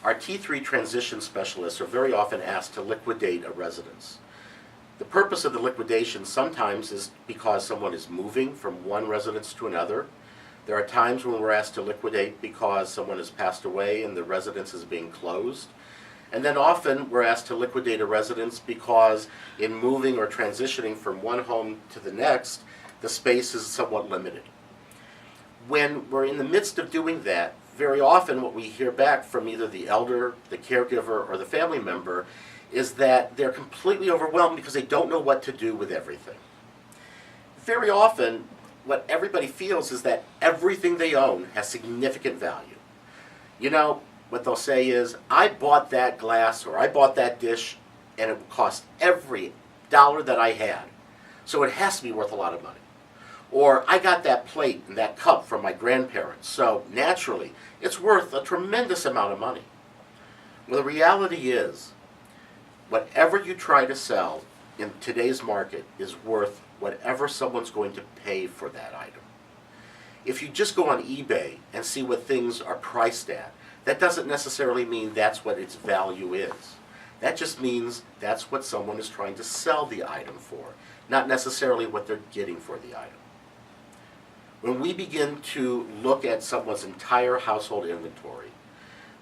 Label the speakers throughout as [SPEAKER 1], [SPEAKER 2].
[SPEAKER 1] Our T3 transition specialists are very often asked to liquidate a residence. The purpose of the liquidation sometimes is because someone is moving from one residence to another. There are times when we're asked to liquidate because someone has passed away and the residence is being closed. And then often we're asked to liquidate a residence because in moving or transitioning from one home to the next, the space is somewhat limited. When we're in the midst of doing that, very often what we hear back from either the elder, the caregiver, or the family member is that they're completely overwhelmed because they don't know what to do with everything. Very often, what everybody feels is that everything they own has significant value. You know, what they'll say is, I bought that glass or I bought that dish and it cost every dollar that I had, so it has to be worth a lot of money. Or I got that plate and that cup from my grandparents, so naturally it's worth a tremendous amount of money. Well, the reality is, whatever you try to sell in today's market is worth whatever someone's going to pay for that item. If you just go on eBay and see what things are priced at, that doesn't necessarily mean that's what its value is. That just means that's what someone is trying to sell the item for, not necessarily what they're getting for the item. When we begin to look at someone's entire household inventory,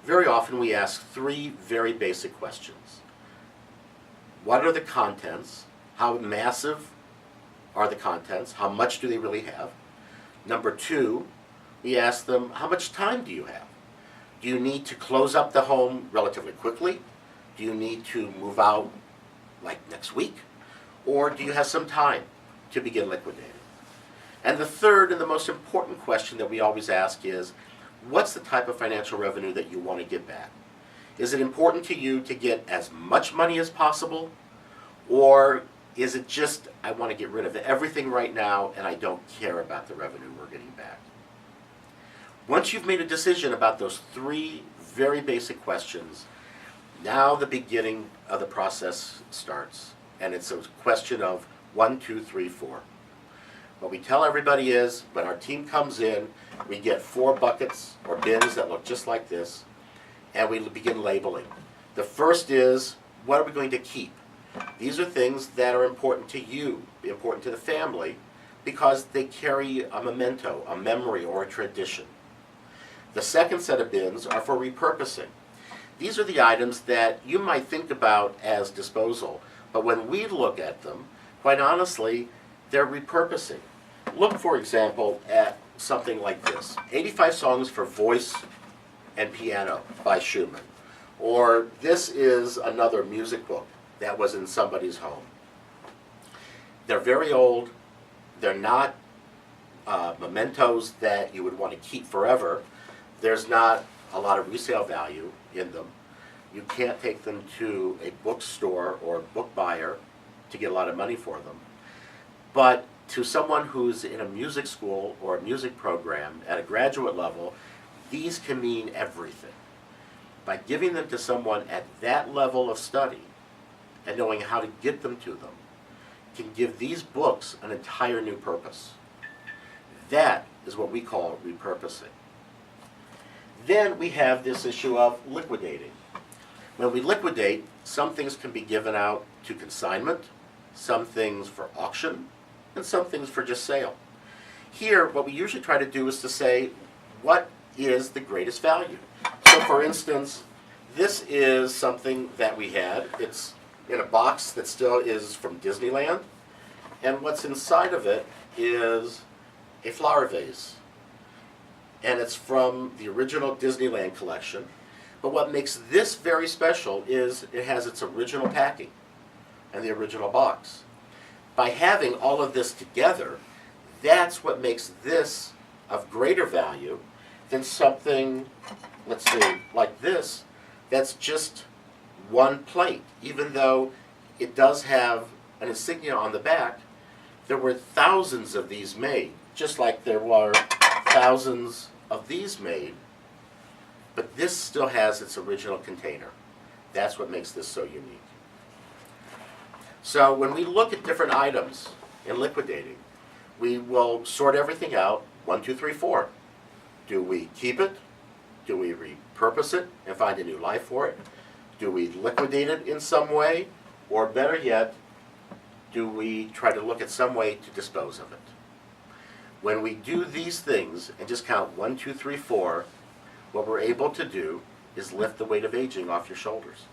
[SPEAKER 1] very often we ask three very basic questions. What are the contents? How massive are the contents? How much do they really have? Number two, we ask them, how much time do you have? Do you need to close up the home relatively quickly? Do you need to move out like next week? Or do you have some time to begin liquidating? And the third and the most important question that we always ask is, what's the type of financial revenue that you want to get back? Is it important to you to get as much money as possible? Or is it just, I want to get rid of everything right now and I don't care about the revenue we're getting back? Once you've made a decision about those three very basic questions, now the beginning of the process starts. And it's a question of 1, 2, 3, 4. What we tell everybody is, when our team comes in, we get 4 buckets or bins that look just like this, and we begin labeling. The first is, what are we going to keep? These are things that are important to you, important to the family, because they carry a memento, a memory, or a tradition. The second set of bins are for repurposing. These are the items that you might think about as disposal, but when we look at them, quite honestly, they're repurposing. Look, for example, at something like this, 85 Songs for Voice and Piano by Schumann. Or this is another music book that was in somebody's home. They're very old. They're not mementos that you would want to keep forever. There's not a lot of resale value in them. You can't take them to a bookstore or book buyer to get a lot of money for them. But to someone who's in a music school or a music program at a graduate level, these can mean everything. By giving them to someone at that level of study and knowing how to get them to them, can give these books an entire new purpose. That is what we call repurposing. Then we have this issue of liquidating. When we liquidate, some things can be given out to consignment, some things for auction, and some things for just sale. Here, what we usually try to do is to say, what is the greatest value? So for instance, this is something that we had. It's in a box that still is from Disneyland, and what's inside of it is a flower vase. And it's from the original Disneyland collection. But what makes this very special is it has its original packing and the original box. By having all of this together, that's what makes this of greater value than something, let's see, like this, that's just one plate. Even though it does have an insignia on the back, there were thousands of these made, just like there were thousands of these made, but this still has its original container. That's what makes this so unique. So when we look at different items in liquidating, we will sort everything out, 1, 2, 3, 4. Do we keep it? Do we repurpose it and find a new life for it? Do we liquidate it in some way? Or better yet, do we try to look at some way to dispose of it? When we do these things and just count 1, 2, 3, 4, what we're able to do is lift the weight of aging off your shoulders.